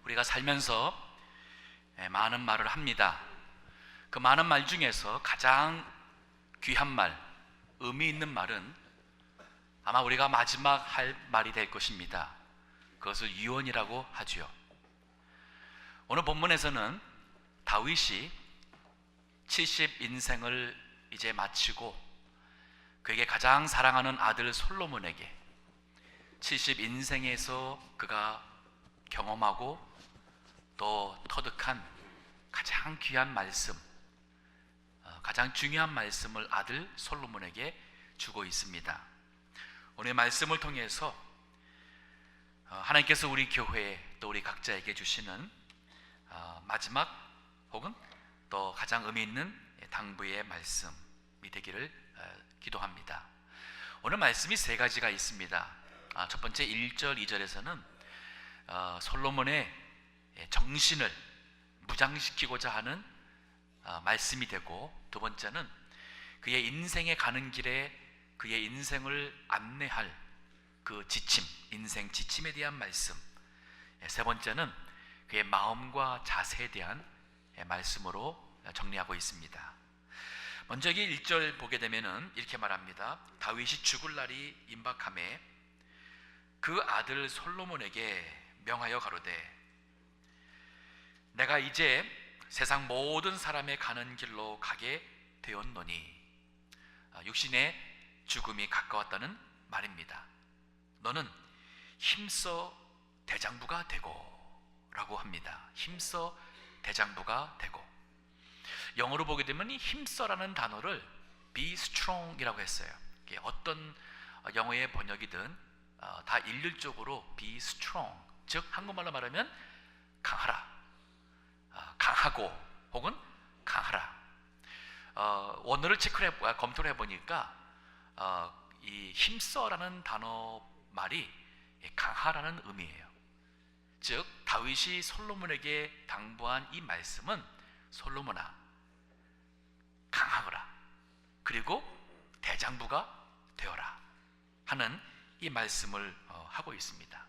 우리가 살면서 많은 말을 합니다. 그 많은 말 중에서 가장 귀한 말, 의미 있는 말은 아마 우리가 마지막 할 말이 될 것입니다. 그것을 유언이라고 하지요. 오늘 본문에서는 다윗이 70인생을 이제 마치고 그에게 가장 사랑하는 아들 솔로몬에게 70인생에서 그가 경험하고 또 터득한 가장 귀한 말씀, 가장 중요한 말씀을 아들 솔로몬에게 주고 있습니다. 오늘 말씀을 통해서 하나님께서 우리 교회에 또 우리 각자에게 주시는 마지막 혹은 또 가장 의미 있는 당부의 말씀이 되기를 기도합니다. 오늘 말씀이 세 가지가 있습니다. 첫 번째 1절, 2절에서는 솔로몬의 정신을 무장시키고자 하는 말씀이 되고, 두 번째는 그의 인생에 가는 길에 그의 인생을 안내할 그 지침, 인생 지침에 대한 말씀, 세 번째는 그의 마음과 자세에 대한 말씀으로 정리하고 있습니다. 먼저 이 1절 보게 되면은 이렇게 말합니다. 다윗이 죽을 날이 임박하매 그 아들 솔로몬에게 명하여 가로되 내가 이제 세상 모든 사람의 가는 길로 가게 되었노니, 육신의 죽음이 가까웠다는 말입니다. 너는 힘써 대장부가 되고 라고 합니다. 힘써 대장부가 되고, 영어로 보게 되면 이 힘써라는 단어를 be strong이라고 했어요. 어떤 영어의 번역이든 다 일률적으로 be strong, 즉 한국말로 말하면 강하라, 강하고 혹은 강하라. 원어를 검토를 해보니까 이 힘써라는 단어 말이 강하라는 의미예요. 즉 다윗이 솔로몬에게 당부한 이 말씀은 솔로몬아, 강하거라, 그리고 대장부가 되어라 하는 이 말씀을 하고 있습니다.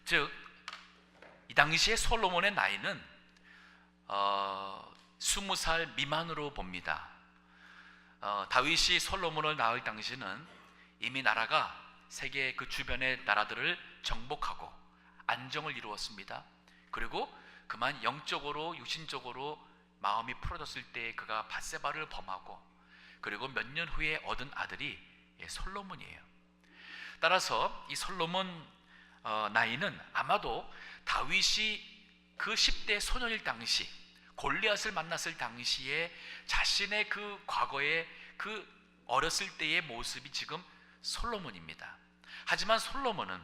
즉 이 당시에 솔로몬의 나이는 20살 미만으로 봅니다. 다윗이 솔로몬을 낳을 당시는 이미 나라가 세계 그 주변의 나라들을 정복하고 안정을 이루었습니다. 그리고 그만 영적으로 육신적으로 마음이 풀어졌을 때 그가 밧세바를 범하고, 그리고 몇 년 후에 얻은 아들이 솔로몬이에요. 따라서 이 솔로몬 나이는 아마도 다윗이 그 10대 소년일 당시, 골리앗을 만났을 당시에 자신의 그 과거의 그 어렸을 때의 모습이 지금 솔로몬입니다. 하지만 솔로몬은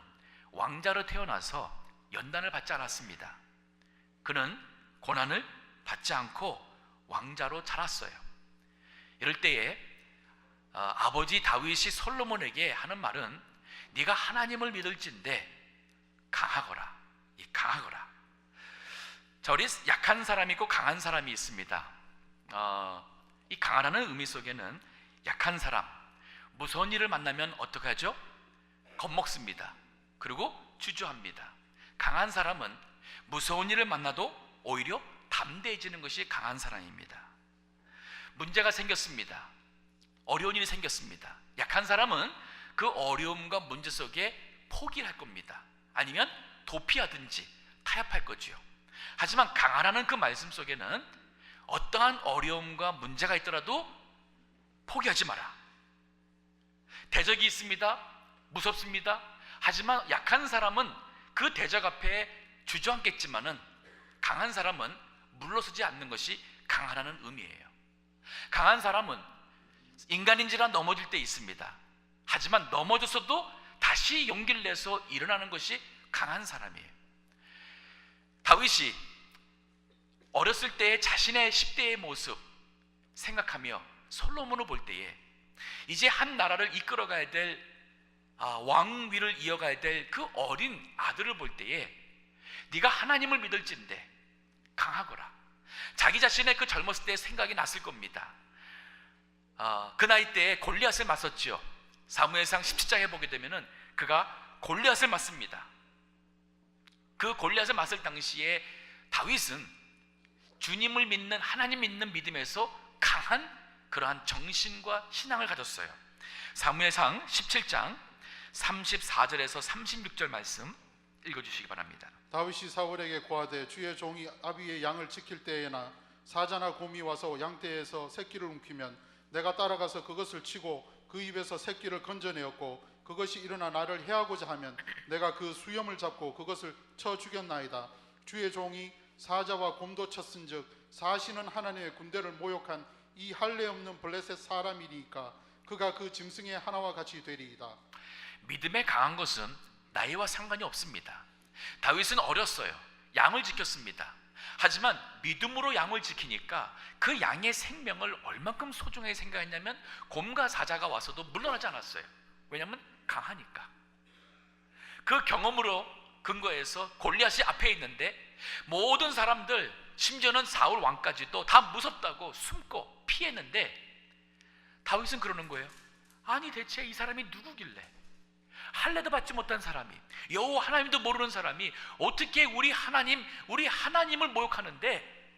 왕자로 태어나서 연단을 받지 않았습니다. 그는 고난을 받지 않고 왕자로 자랐어요. 이럴 때에 아버지 다윗이 솔로몬에게 하는 말은 네가 하나님을 믿을진대 강하거라, 강하거라. 자, 우리 약한 사람이 있고 강한 사람이 있습니다. 이 강하라는 의미 속에는 약한 사람, 무서운 일을 만나면 어떻게 하죠? 겁먹습니다. 그리고 주저합니다. 강한 사람은 무서운 일을 만나도 오히려 담대해지는 것이 강한 사람입니다. 문제가 생겼습니다. 어려운 일이 생겼습니다. 약한 사람은 그 어려움과 문제 속에 포기를 할 겁니다. 아니면 도피하든지 타협할 거지요. 하지만 강하라는 그 말씀 속에는 어떠한 어려움과 문제가 있더라도 포기하지 마라. 대적이 있습니다. 무섭습니다. 하지만 약한 사람은 그 대적 앞에 주저앉겠지만은 강한 사람은 물러서지 않는 것이 강하라는 의미예요. 강한 사람은 인간인지라 넘어질 때 있습니다. 하지만 넘어졌어도 다시 용기를 내서 일어나는 것이 강한 사람이에요. 다윗이 어렸을 때의 자신의 10대의 모습 생각하며 솔로몬을 볼 때에 이제 한 나라를 이끌어가야 될 왕위를 이어가야 될 그 어린 아들을 볼 때에 네가 하나님을 믿을진대 강하거라. 자기 자신의 그 젊었을 때의 생각이 났을 겁니다. 그 나이 때에 골리앗을 맞섰죠. 사무엘상 17장에 보게 되면은 그가 골리앗을 맞습니다. 그 골리앗을 맞설 당시에 다윗은 주님을 믿는, 하나님 믿는 믿음에서 강한 그러한 정신과 신앙을 가졌어요. 사무엘상 17장 34절에서 36절 말씀 읽어주시기 바랍니다. 다윗이 사울에게 고하되 주의 종이 아비의 양을 지킬 때에나 사자나 곰이 와서 양떼에서 새끼를 움키면 내가 따라가서 그것을 치고 그 입에서 새끼를 건져내었고 그것이 일어나 나를 해하고자 하면 내가 그 수염을 잡고 그것을 쳐 죽였나이다. 주의 종이 사자와 곰도 쳤은즉 사시는 하나님의 군대를 모욕한 이 할례 없는 블레셋 사람이니까 그가 그 짐승의 하나와 같이 되리이다. 믿음에 강한 것은 나이와 상관이 없습니다. 다윗은 어렸어요. 양을 지켰습니다. 하지만 믿음으로 양을 지키니까 그 양의 생명을 얼만큼 소중하게 생각했냐면 곰과 사자가 와서도 물러나지 않았어요. 왜냐하면 강하니까. 그 경험으로 근거해서 골리앗이 앞에 있는데 모든 사람들, 심지어는 사울 왕까지도 다 무섭다고 숨고 피했는데 다윗은 그러는 거예요. 아니 대체 이 사람이 누구길래, 할례도 받지 못한 사람이, 여호와 하나님도 모르는 사람이 어떻게 우리 하나님을 모욕하는데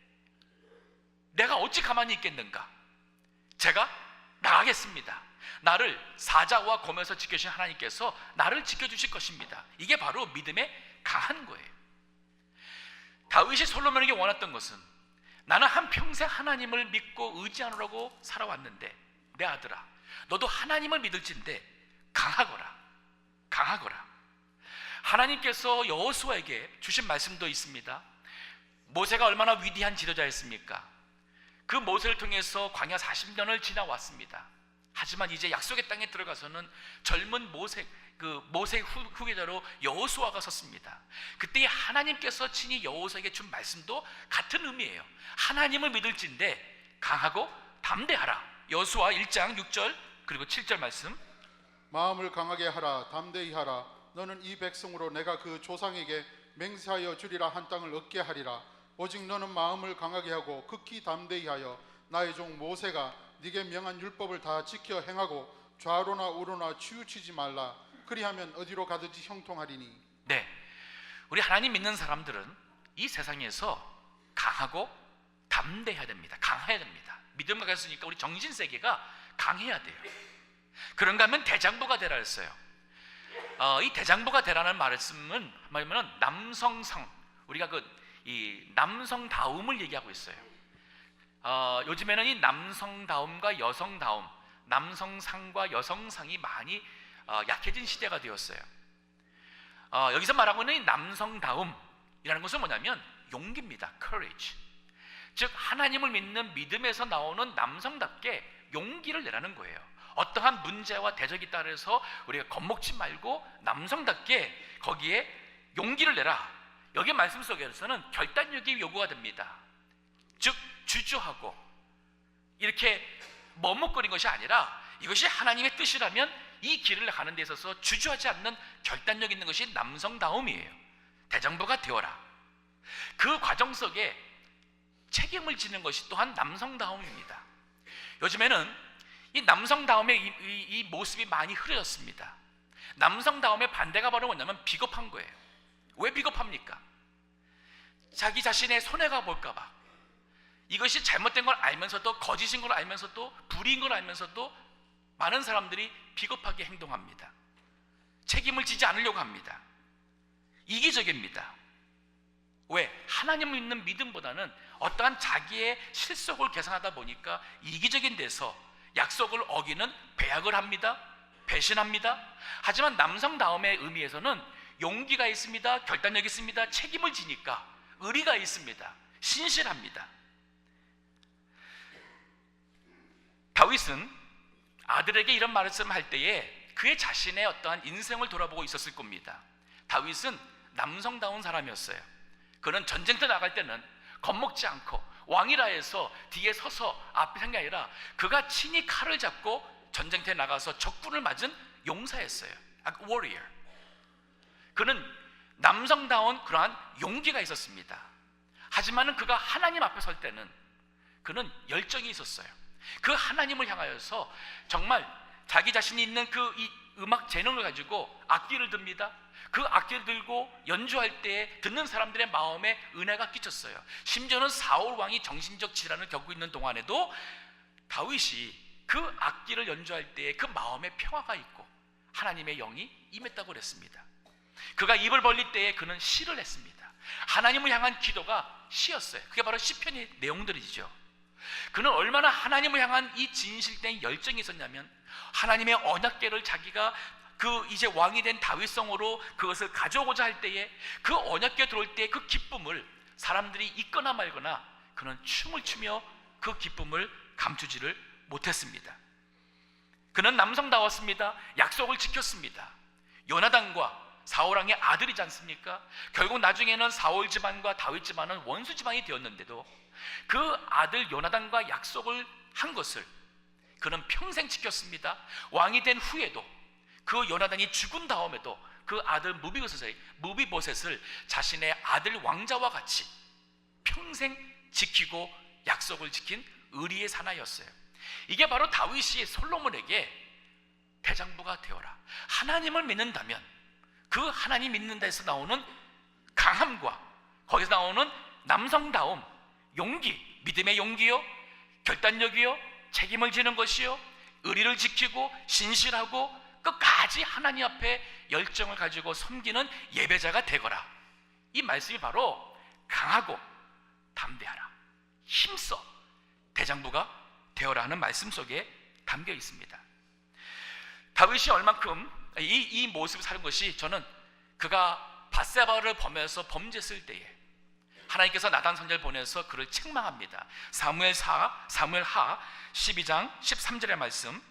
내가 어찌 가만히 있겠는가? 제가 나가겠습니다. 나를 사자와 곰에서 지켜주신 하나님께서 나를 지켜주실 것입니다. 이게 바로 믿음에 강한 거예요. 다윗이 솔로몬에게 원했던 것은 나는 한평생 하나님을 믿고 의지하느라고 살아왔는데 내 아들아, 너도 하나님을 믿을진데 강하거라. 하나님께서 여호수아에게 주신 말씀도 있습니다. 모세가 얼마나 위대한 지도자였습니까? 그 모세를 통해서 광야 40년을 지나왔습니다. 하지만 이제 약속의 땅에 들어가서는 젊은 모세 후계자로 여호수아가 섰습니다. 그때 하나님께서 친히 여호수아에게 준 말씀도 같은 의미예요. 하나님을 믿을진데 강하고 담대하라. 여호수아 1장 6절 그리고 7절 말씀. 마음을 강하게 하라, 담대히 하라. 너는 이 백성으로 내가 그 조상에게 맹세하여 주리라 한 땅을 얻게 하리라. 오직 너는 마음을 강하게 하고 극히 담대히 하여 나의 종 모세가 네게 명한 율법을 다 지켜 행하고 좌로나 우로나 치우치지 말라. 그리하면 어디로 가든지 형통하리니. 네, 우리 하나님 믿는 사람들은 이 세상에서 강하고 담대해야 됩니다. 강해야 됩니다. 믿음과 갔으니까 우리 정신세계가 강해야 돼요. 그런가 하면 대장부가 되라 했어요. 이 대장부가 되라는 말씀은 뭐냐면 남성성, 우리가 이 남성다움을 얘기하고 있어요. 요즘에는 이 남성다움과 여성다움, 남성상과 여성상이 많이 약해진 시대가 되었어요. 여기서 말하고 있는 이 남성다움이라는 것은 뭐냐면 용기입니다. courage. 즉 하나님을 믿는 믿음에서 나오는 남성답게 용기를 내라는 거예요. 어떠한 문제와 대적이 따라서 우리가 겁먹지 말고 남성답게 거기에 용기를 내라. 여기 말씀 속에서는 결단력이 요구가 됩니다. 즉 주저하고 이렇게 머뭇거린 것이 아니라 이것이 하나님의 뜻이라면 이 길을 가는 데 있어서 주저하지 않는 결단력 있는 것이 남성다움이에요. 대장부가 되어라. 그 과정 속에 책임을 지는 것이 또한 남성다움입니다. 요즘에는 이 남성다움의 이 모습이 많이 흐려졌습니다. 남성다움의 반대가 바로 뭐냐면 비겁한 거예요. 왜 비겁합니까? 자기 자신의 손해가 볼까봐, 이것이 잘못된 걸 알면서도, 거짓인 걸 알면서도, 불의인 걸 알면서도 많은 사람들이 비겁하게 행동합니다. 책임을 지지 않으려고 합니다. 이기적입니다. 왜? 하나님을 믿는 믿음보다는 어떠한 자기의 실속을 계산하다 보니까 이기적인 데서 약속을 어기는 배약을 합니다. 배신합니다. 하지만 남성다움의 의미에서는 용기가 있습니다. 결단력이 있습니다. 책임을 지니까 의리가 있습니다. 신실합니다. 다윗은 아들에게 이런 말씀을 할 때에 그의 자신의 어떠한 인생을 돌아보고 있었을 겁니다. 다윗은 남성다운 사람이었어요. 그는 전쟁터 나갈 때는 겁먹지 않고 왕이라 해서 뒤에 서서 앞에 선 게 아니라 그가 친히 칼을 잡고 전쟁터에 나가서 적군을 맞은 용사였어요. warrior. 그는 남성다운 그러한 용기가 있었습니다. 하지만 그가 하나님 앞에 설 때는 그는 열정이 있었어요. 그 하나님을 향하여서 정말 자기 자신이 있는 이 음악 재능을 가지고 악기를 듭니다. 그 악기를 들고 연주할 때 듣는 사람들의 마음에 은혜가 끼쳤어요. 심지어는 사울 왕이 정신적 질환을 겪고 있는 동안에도 다윗이 그 악기를 연주할 때에 그 마음에 평화가 있고 하나님의 영이 임했다고 그랬습니다. 그가 입을 벌릴 때에 그는 시를 했습니다. 하나님을 향한 기도가 시였어요. 그게 바로 시편의 내용들이죠. 그는 얼마나 하나님을 향한 이 진실된 열정이 있었냐면 하나님의 언약궤를 자기가 그 이제 왕이 된 다윗성으로 그것을 가져오고자 할 때에 그 언약궤 들어올 때 그 기쁨을 사람들이 있거나 말거나 그는 춤을 추며 그 기쁨을 감추지를 못했습니다. 그는 남성다웠습니다. 약속을 지켰습니다. 요나단과 사울왕의 아들이지 않습니까? 결국 나중에는 사울 집안과 다윗 집안은 원수 집안이 되었는데도 그 아들 요나단과 약속을 한 것을 그는 평생 지켰습니다. 왕이 된 후에도 그 요나단이 죽은 다음에도 그 아들 무비보셋을 자신의 아들 왕자와 같이 평생 지키고 약속을 지킨 의리의 사나이였어요. 이게 바로 다윗이 솔로몬에게 대장부가 되어라, 하나님을 믿는다면 그 하나님 믿는 데서 나오는 강함과 거기서 나오는 남성다움, 용기, 믿음의 용기요, 결단력이요, 책임을 지는 것이요, 의리를 지키고 신실하고 끝까지 하나님 앞에 열정을 가지고 섬기는 예배자가 되거라. 이 말씀이 바로 강하고 담대하라, 힘써 대장부가 되어라 하는 말씀 속에 담겨 있습니다. 다윗이 얼만큼 이 모습을 사는 것이, 저는 그가 밧세바를 범해서 범죄했을 때에 하나님께서 나단 선지자를 보내서 그를 책망합니다. 사무엘하 12장 13절의 말씀.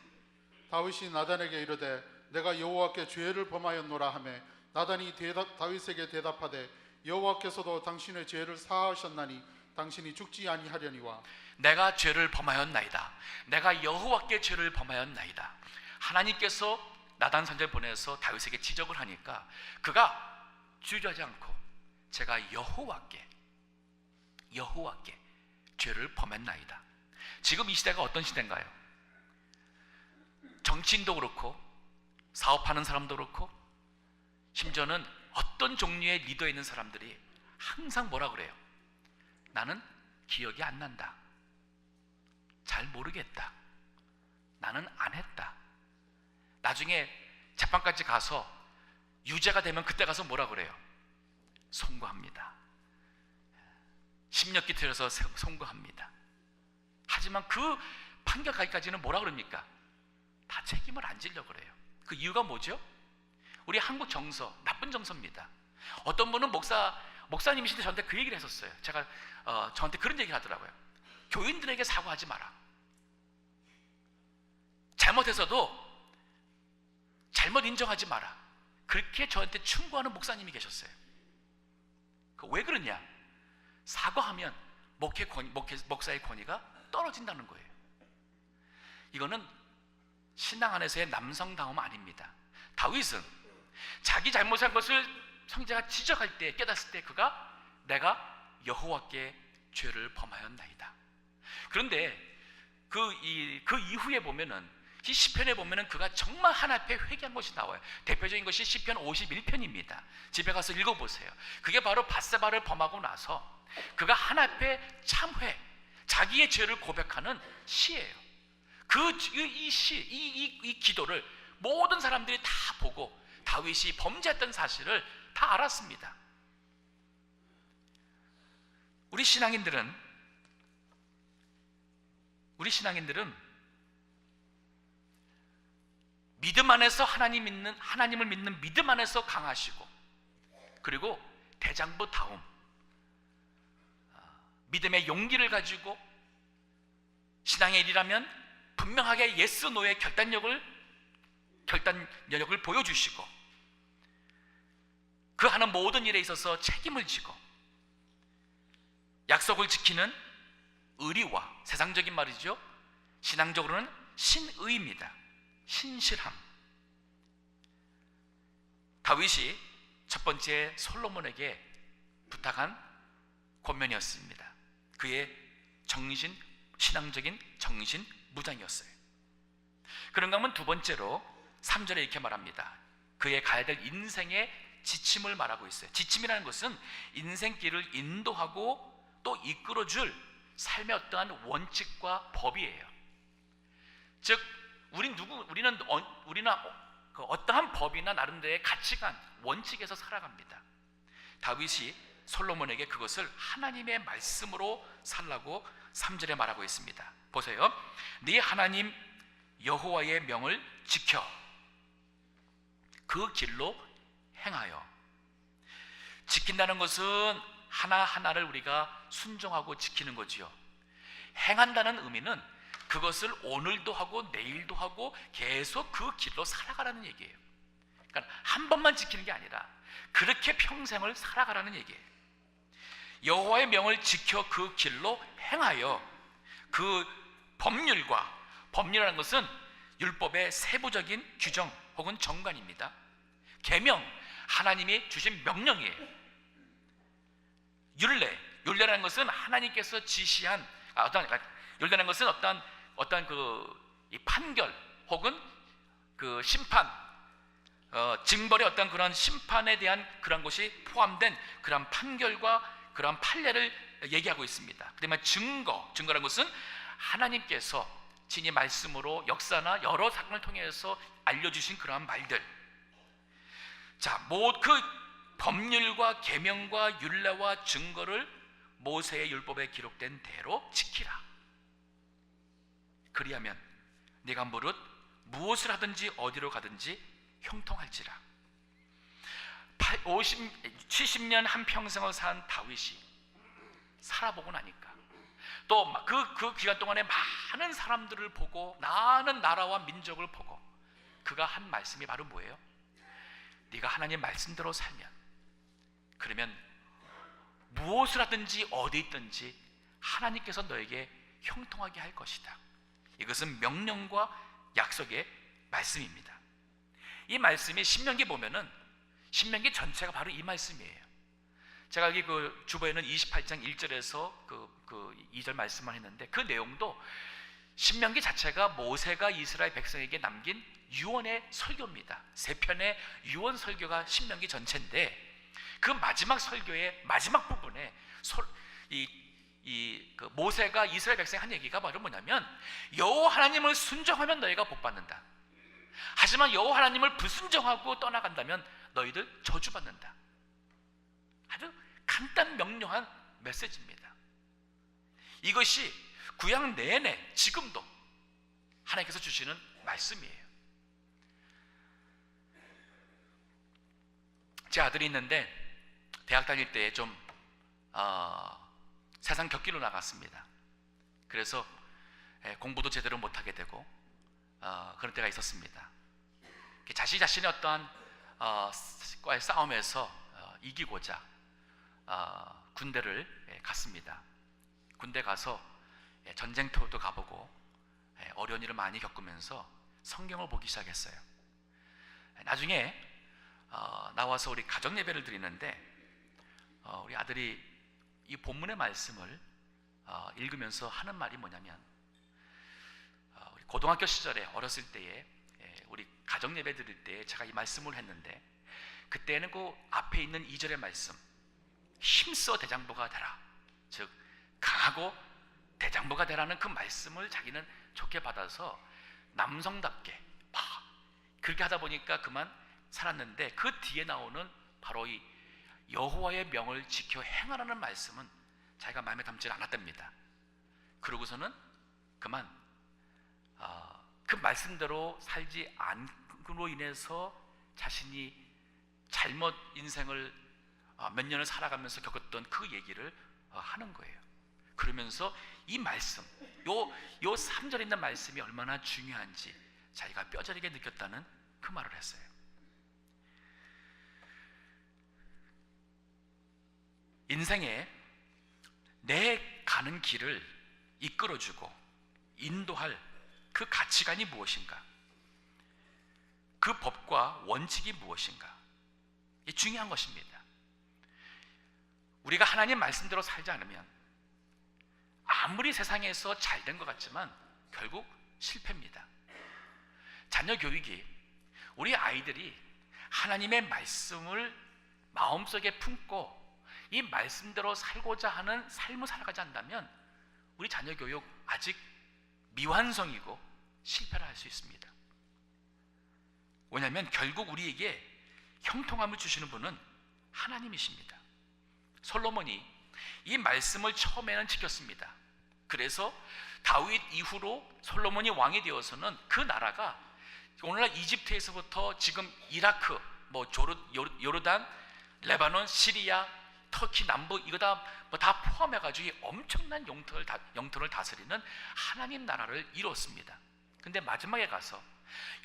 다윗이 나단에게 이르되 내가 여호와께 죄를 범하였노라 하매 나단이 다윗에게 대답하되 여호와께서도 당신의 죄를 사하셨나니 당신이 죽지 아니하려니와. 내가 죄를 범하였나이다. 내가 여호와께 죄를 범하였나이다. 하나님께서 나단 선지자를 보내서 다윗에게 지적을 하니까 그가 주저하지 않고 제가 여호와께 죄를 범했나이다. 지금 이 시대가 어떤 시대인가요? 정치인도 그렇고 사업하는 사람도 그렇고 심지어는 어떤 종류의 리더에 있는 사람들이 항상 뭐라 그래요? 나는 기억이 안 난다, 잘 모르겠다, 나는 안 했다. 나중에 재판까지 가서 유죄가 되면 그때 가서 뭐라 그래요? 송구합니다. 심력기 틀어서 송구합니다. 하지만 그 판결 가기까지는 뭐라 그럽니까? 다 책임을 안 지려고 그래요. 그 이유가 뭐죠? 우리 한국 정서, 나쁜 정서입니다. 어떤 분은 목사님이신데 저한테 그 얘기를 했었어요. 제가 저한테 그런 얘기를 하더라고요. 교인들에게 사과하지 마라. 잘못해서도 잘못 인정하지 마라. 그렇게 저한테 충고하는 목사님이 계셨어요. 왜 그러냐? 사과하면 목사의 권위가 떨어진다는 거예요. 이거는 신앙 안에서의 남성다움 아닙니다. 다윗은 자기 잘못한 것을 형제가 지적할 때, 깨닫을 때 그가 내가 여호와께 죄를 범하였나이다. 그런데 그 이후에 보면은 이 시편에 보면은 그가 정말 하나 앞에 회개한 것이 나와요. 대표적인 것이 시편 51편입니다. 집에 가서 읽어보세요. 그게 바로 밧세바를 범하고 나서 그가 하나 앞에 참회, 자기의 죄를 고백하는 시예요. 이 기도를 모든 사람들이 다 보고 다윗이 범죄했던 사실을 다 알았습니다. 우리 신앙인들은 믿음 안에서 하나님을 믿는 믿음 안에서 강하시고, 그리고 대장부다움, 믿음의 용기를 가지고 신앙의 일이라면 분명하게 예스 노의 결단력을 보여주시고 그 하는 모든 일에 있어서 책임을 지고 약속을 지키는 의리와, 세상적인 말이죠, 신앙적으로는 신의입니다. 신실함. 다윗이 첫 번째 솔로몬에게 부탁한 권면이었습니다. 그의 신앙적인 정신 무장이었어요. 그런가 하면 두 번째로 3절에 이렇게 말합니다. 그의 가야 될 인생의 지침을 말하고 있어요. 지침이라는 것은 인생길을 인도하고 또 이끌어줄 삶의 어떠한 원칙과 법이에요. 즉 우리는 그 어떠한 법이나 나름대로의 가치관, 원칙에서 살아갑니다. 다윗이 솔로몬에게 그것을 하나님의 말씀으로 살라고 3절에 말하고 있습니다. 보세요. 네 하나님 여호와의 명을 지켜 그 길로 행하여. 지킨다는 것은 하나하나를 우리가 순종하고 지키는 거지요. 행한다는 의미는 그것을 오늘도 하고 내일도 하고 계속 그 길로 살아가라는 얘기예요. 그러니까 한 번만 지키는 게 아니라 그렇게 평생을 살아가라는 얘기예요. 여호와의 명을 지켜 그 길로 행하여. 그 법률이라는 것은 율법의 세부적인 규정 혹은 정관입니다. 계명, 하나님이 주신 명령이에요. 율례라는 것은 하나님께서 지시한 율례라는 것은 어떤 이 판결 혹은 그 심판, 징벌의 어떤 그런 심판에 대한 그런 것이 포함된 그런 판결과 그런 판례를 얘기하고 있습니다. 그다음에 증거라는 것은 하나님께서 친히 말씀으로 역사나 여러 사건을 통해서 알려주신 그러한 말들. 자, 그 법률과 계명과 율례와 증거를 모세의 율법에 기록된 대로 지키라. 그리하면 네가 무엇을 하든지 어디로 가든지 형통할지라. 70년 한평생을 산 다윗이 살아보고 나니까 또 그 기간 동안에 많은 사람들을 보고 많은 나라와 민족을 보고 그가 한 말씀이 바로 뭐예요? 네가 하나님 말씀대로 살면, 그러면 무엇을 하든지 어디 있든지 하나님께서 너에게 형통하게 할 것이다. 이것은 명령과 약속의 말씀입니다. 이 말씀이 신명기 보면은 신명기 전체가 바로 이 말씀이에요. 제가 여기 그 주보에는 28장 1절에서 그 2절 말씀만 했는데 그 내용도 신명기 자체가 모세가 이스라엘 백성에게 남긴 유언의 설교입니다. 3편의 유언 설교가 신명기 전체인데 그 마지막 설교의 마지막 부분에 그 모세가 이스라엘 백성에 한 얘기가 바로 뭐냐면 여호와 하나님을 순종하면 너희가 복받는다. 하지만 여호와 하나님을 불순종하고 떠나간다면 너희들 저주받는다. 아주 간단 명료한 메시지입니다. 이것이 구약 내내 지금도 하나님께서 주시는 말씀이에요. 제 아들이 있는데 대학 다닐 때 좀 세상 격기로 나갔습니다. 그래서 공부도 제대로 못하게 되고 그런 때가 있었습니다. 자신의 어떠한 과의 싸움에서 이기고자 군대를 갔습니다. 군대 가서 전쟁터도 가보고 어려운 일을 많이 겪으면서 성경을 보기 시작했어요. 나중에 나와서 우리 가정 예배를 드리는데 우리 아들이 이 본문의 말씀을 읽으면서 하는 말이 뭐냐면 우리 고등학교 시절에 어렸을 때에 우리 가정 예배 드릴 때 제가 이 말씀을 했는데 그때는 그 앞에 있는 2절의 말씀, 힘써 대장부가 되라, 즉 강하고 대장부가 되라는 그 말씀을 자기는 좋게 받아서 남성답게 그렇게 하다 보니까 그만 살았는데 그 뒤에 나오는 바로 이 여호와의 명을 지켜 행하라는 말씀은 자기가 마음에 담지 않았답니다. 그러고서는 그만 그 말씀대로 살지 않음으로 인해서 자신이 잘못 인생을 몇 년을 살아가면서 겪었던 그 얘기를 하는 거예요. 그러면서 이 말씀, 요 3절에 있는 말씀이 얼마나 중요한지 자기가 뼈저리게 느꼈다는 그 말을 했어요. 인생에 내 가는 길을 이끌어주고 인도할 그 가치관이 무엇인가? 그 법과 원칙이 무엇인가? 이 중요한 것입니다. 우리가 하나님 말씀대로 살지 않으면 아무리 세상에서 잘된 것 같지만 결국 실패입니다. 자녀 교육이 우리 아이들이 하나님의 말씀을 마음속에 품고 이 말씀대로 살고자 하는 삶을 살아가지 않는다면 우리 자녀 교육 아직 미완성이고 실패를 할 수 있습니다. 왜냐하면 결국 우리에게 형통함을 주시는 분은 하나님이십니다. 솔로몬이 이 말씀을 처음에는 지켰습니다. 그래서 다윗 이후로 솔로몬이 왕이 되어서는 그 나라가 오늘날 이집트에서부터 지금 이라크, 요르단, 레바논, 시리아, 터키 남부 이거 다 포함해가지고 엄청난 영토를 다스리는 하나님 나라를 이루었습니다. 근데 마지막에 가서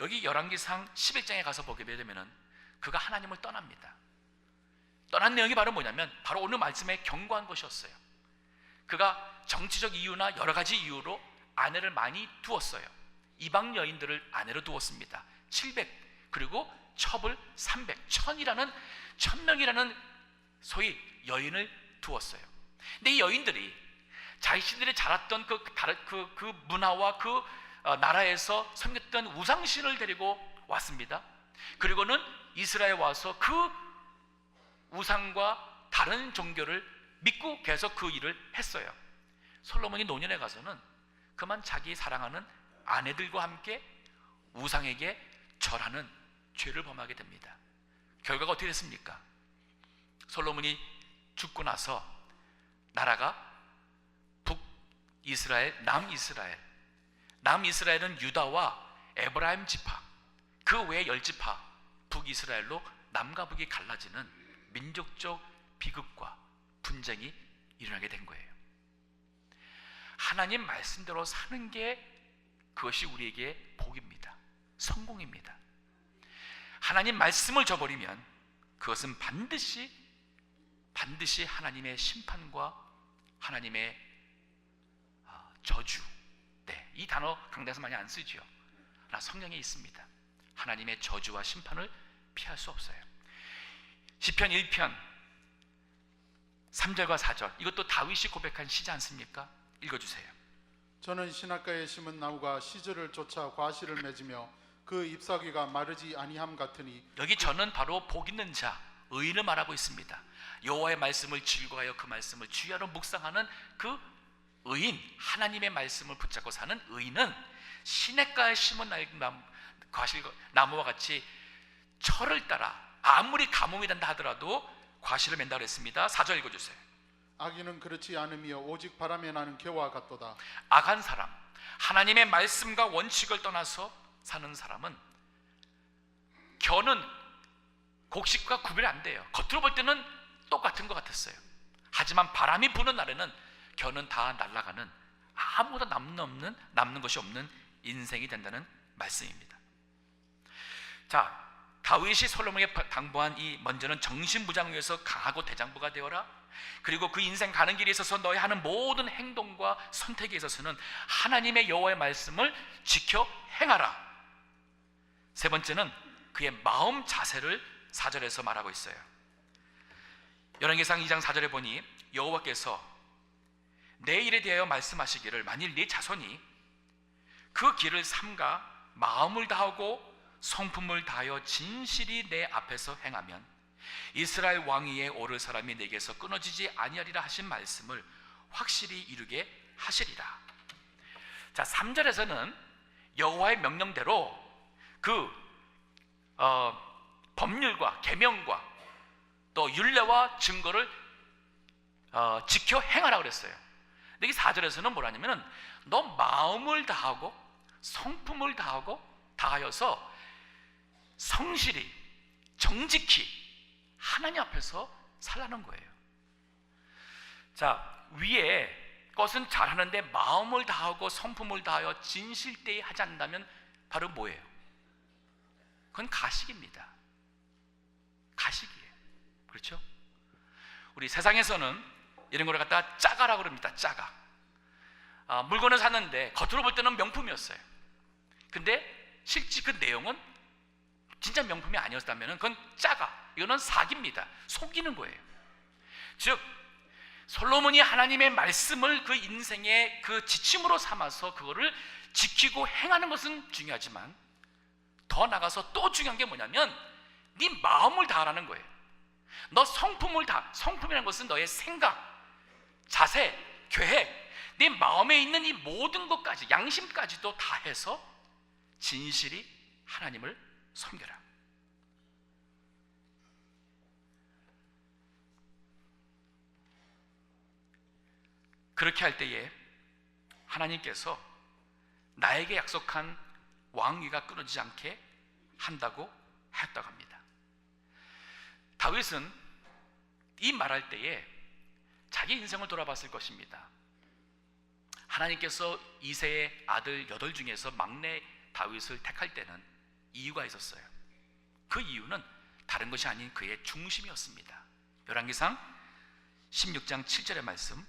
여기 열왕기상 11장에 가서 보게 되면은 그가 하나님을 떠납니다. 떠난 내용이 바로 뭐냐면 바로 오늘 말씀에 경고한 것이었어요. 그가 정치적 이유나 여러 가지 이유로 아내를 많이 두었어요. 이방 여인들을 아내로 두었습니다. 700 그리고 첩을 300 1000명이라는 소위 여인을 두었어요. 근데 이 여인들이 자신들이 자랐던 그 문화와 그 나라에서 섬겼던 우상신을 데리고 왔습니다. 그리고는 이스라엘에 와서 그 우상과 다른 종교를 믿고 계속 그 일을 했어요. 솔로몬이 노년에 가서는 그만 자기 사랑하는 아내들과 함께 우상에게 절하는 죄를 범하게 됩니다. 결과가 어떻게 됐습니까? 솔로몬이 죽고 나서 나라가 북이스라엘, 남이스라엘은 유다와 에브라임 지파, 그 외의 10지파 북이스라엘로 남과 북이 갈라지는 민족적 비극과 분쟁이 일어나게 된 거예요. 하나님 말씀대로 사는 게 그것이 우리에게 복입니다. 성공입니다. 하나님 말씀을 저버리면 그것은 반드시 하나님의 심판과 하나님의 저주, 이 단어 강단에서 많이 안 쓰죠. 그러나 성경에 있습니다. 하나님의 저주와 심판을 피할 수 없어요. 시편 1편 3절과 4절, 이것도 다윗이 고백한 시지 않습니까? 읽어주세요. 저는 시냇가에 심은 나무가 시절을 쫓아 과실을 맺으며 그 잎사귀가 마르지 아니함 같으니, 여기 저는 바로 복 있는 자, 의인을 말하고 있습니다. 여호와의 말씀을 즐거워하여 그 말씀을 주야로 묵상하는 그 의인, 하나님의 말씀을 붙잡고 사는 의인은 시냇가에 심은 나무와 같이 철을 따라 아무리 가뭄이 된다 하더라도 과실을 맺는다고 했습니다. 4절 읽어주세요. 악인은 그렇지 않으며 오직 바람에 나는 겨와 같도다. 악한 사람, 하나님의 말씀과 원칙을 떠나서 사는 사람은 겨는 곡식과 구별이 안 돼요. 겉으로 볼 때는 똑같은 것 같았어요. 하지만 바람이 부는 날에는 겨는 다 날아가는, 아무것도 남는 것이 없는 인생이 된다는 말씀입니다. 자, 다윗이 솔로몬에게 당부한 이 먼저는 정신무장을 위해서 강하고 대장부가 되어라. 그리고 그 인생 가는 길에 있어서 너희 하는 모든 행동과 선택에 있어서는 하나님의 여호와의 말씀을 지켜 행하라. 세 번째는 그의 마음 자세를 4절에서 말하고 있어요. 열왕기상 2장 4절에 보니 여호와께서 내 일에 대하여 말씀하시기를, 만일 네 자손이 그 길을 삼가 마음을 다하고 성품을 다하여 진실이 내 앞에서 행하면 이스라엘 왕위에 오를 사람이 내게서 끊어지지 아니하리라 하신 말씀을 확실히 이루게 하시리라. 자, 3절에서는 여호와의 명령대로 그 법률과 계명과 또 율례와 증거를 지켜 행하라고 그랬어요. 근데 이 4절에서는 뭐라냐면은 너 마음을 다하고 성품을 다하여서 성실히 정직히 하나님 앞에서 살라는 거예요. 자, 위에 것은 잘하는데 마음을 다하고 성품을 다하여 진실되이 하지 않는다면 바로 뭐예요? 그건 가식입니다. 가식이에요. 그렇죠? 우리 세상에서는 이런 걸 갖다가 짜가라고 그럽니다. 짜가. 물건을 샀는데 겉으로 볼 때는 명품이었어요. 근데 실제 그 내용은 진짜 명품이 아니었다면 그건 짜가. 이거는 사기입니다. 속이는 거예요. 즉 솔로몬이 하나님의 말씀을 그 인생의 그 지침으로 삼아서 그거를 지키고 행하는 것은 중요하지만 더 나가서 또 중요한 게 뭐냐면 네 마음을 다하라는 거예요. 너 성품이라는 것은 너의 생각, 자세, 계획, 네 마음에 있는 이 모든 것까지, 양심까지도 다 해서 진실이 하나님을 섬겨라. 그렇게 할 때에 하나님께서 나에게 약속한 왕위가 끊어지지 않게 한다고 했다고 합니다. 다윗은 이 말할 때에 자기 인생을 돌아봤을 것입니다. 하나님께서 이새의 아들 8 중에서 막내 다윗을 택할 때는 이유가 있었어요. 그 이유는 다른 것이 아닌 그의 중심이었습니다. 열왕기상 16장 7절의 말씀,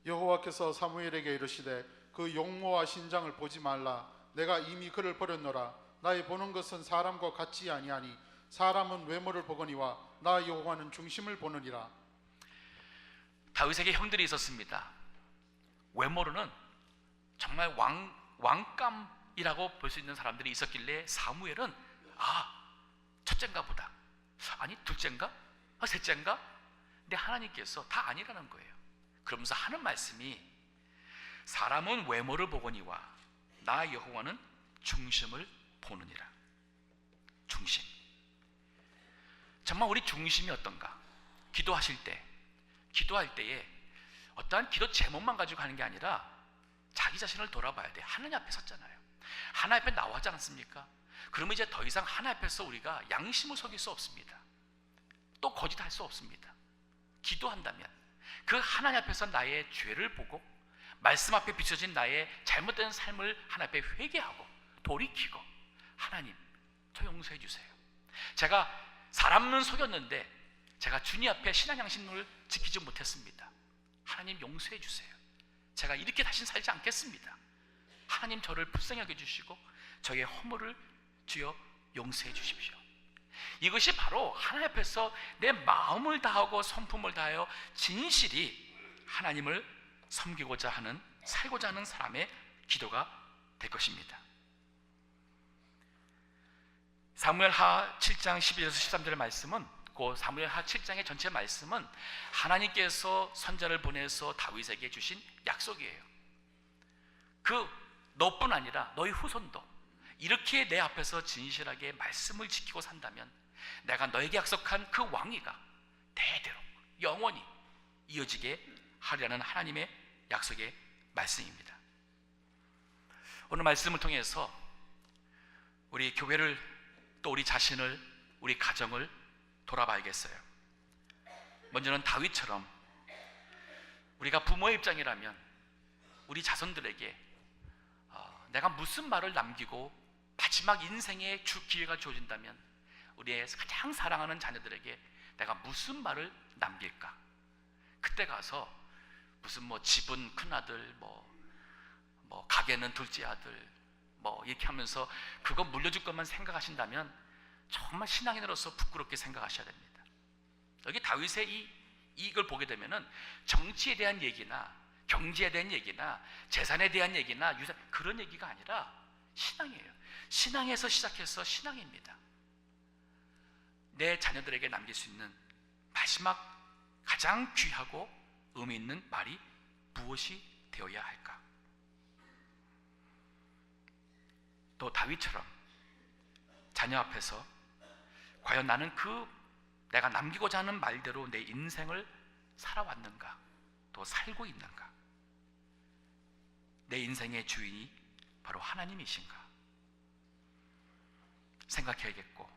여호와께서 사무엘에게 이르시되 그 용모와 신장을 보지 말라. 내가 이미 그를 버렸노라. 나의 보는 것은 사람과 같지 아니하니 사람은 외모를 보거니와 나 여호와는 중심을 보느니라. 다윗에게 형들이 있었습니다. 외모로는 정말 왕감이라고 볼 수 있는 사람들이 있었길래 사무엘은 첫째인가 보다, 아니 둘째인가, 셋째인가. 근데 하나님께서 다 아니라는 거예요. 그러면서 하는 말씀이 사람은 외모를 보거니와 나 여호와는 중심을 보느니라. 중심. 정말 우리 중심이 어떤가? 기도할 때에 어떠한 기도 제목만 가지고 하는 게 아니라 자기 자신을 돌아봐야 돼. 하나님 앞에 섰잖아요. 하나님 앞에 나와지 않습니까? 그러면 이제 더 이상 하나님 앞에서 우리가 양심을 속일 수 없습니다. 또 거짓할 수 없습니다. 기도한다면 그 하나님 앞에서 나의 죄를 보고 말씀 앞에 비춰진 나의 잘못된 삶을 하나님 앞에 회개하고 돌이키고, 하나님 저 용서해 주세요. 제가 사람은 속였는데 제가 주님 앞에 신앙 양심을 지키지 못했습니다. 하나님 용서해 주세요. 제가 이렇게 다시 살지 않겠습니다. 하나님 저를 불쌍히 여겨주시고 저의 허물을 주여 용서해 주십시오. 이것이 바로 하나님 앞에서 내 마음을 다하고 성품을 다하여 진실이 하나님을 섬기고자 하는, 살고자 하는 사람의 기도가 될 것입니다. 사무엘하 7장 12절에서 13절의 말씀은, 그 사무엘하 7장의 전체 말씀은 하나님께서 선자를 보내서 다윗에게 주신 약속이에요. 너뿐 아니라 너희 후손도 이렇게 내 앞에서 진실하게 말씀을 지키고 산다면 내가 너에게 약속한 그 왕위가 대대로 영원히 이어지게 하리라는 하나님의 약속의 말씀입니다. 오늘 말씀을 통해서 우리 교회를, 또 우리 자신을, 우리 가정을 돌아봐야겠어요. 먼저는 다윗처럼 우리가 부모의 입장이라면 우리 자손들에게 내가 무슨 말을 남기고 마지막 인생의 기회가 주어진다면 우리의 가장 사랑하는 자녀들에게 내가 무슨 말을 남길까? 그때 가서 무슨 집은 큰아들, 가게는 둘째 아들, 이렇게 하면서 그거 물려줄 것만 생각하신다면 정말 신앙인으로서 부끄럽게 생각하셔야 됩니다. 여기 다윗의 이걸 보게 되면은 정치에 대한 얘기나 경제에 대한 얘기나 재산에 대한 얘기나 유산, 그런 얘기가 아니라 신앙이에요. 신앙에서 시작해서 신앙입니다. 내 자녀들에게 남길 수 있는 마지막 가장 귀하고 의미 있는 말이 무엇이 되어야 할까? 또 다윗처럼 자녀 앞에서 과연 나는 내가 남기고자 하는 말대로 내 인생을 살아왔는가, 또 살고 있는가? 내 인생의 주인이 바로 하나님이신가 생각해야겠고,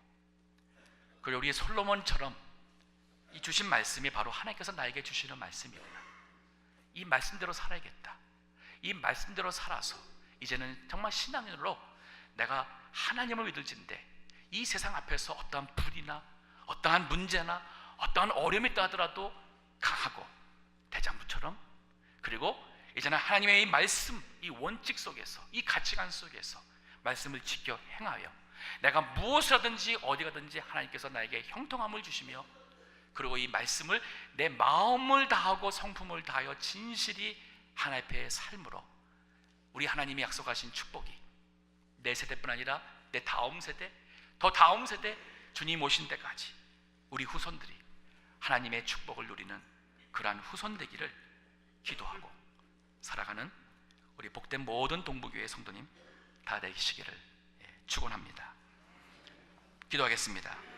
그리고 우리 솔로몬처럼 이 주신 말씀이 바로 하나님께서 나에게 주시는 말씀이구나, 이 말씀대로 살아야겠다, 이 말씀대로 살아서 이제는 정말 신앙인으로 내가 하나님을 믿을진데 이 세상 앞에서 어떠한 불이나 어떠한 문제나 어떠한 어려움이 있다 하더라도 강하고 대장부처럼, 그리고 이제는 하나님의 이 말씀, 이 원칙 속에서, 이 가치관 속에서 말씀을 지켜 행하여 내가 무엇을 하든지 어디 가든지 하나님께서 나에게 형통함을 주시며, 그리고 이 말씀을 내 마음을 다하고 성품을 다하여 진실이 하나님 앞에 삶으로 우리 하나님이 약속하신 축복이 내 세대뿐 아니라 내 다음 세대, 더 다음 세대, 주님 오신 때까지 우리 후손들이 하나님의 축복을 누리는 그러한 후손 되기를 기도하고 살아가는 우리 복된 모든 동부교회 성도님 다 되시기를 축원합니다. 기도하겠습니다.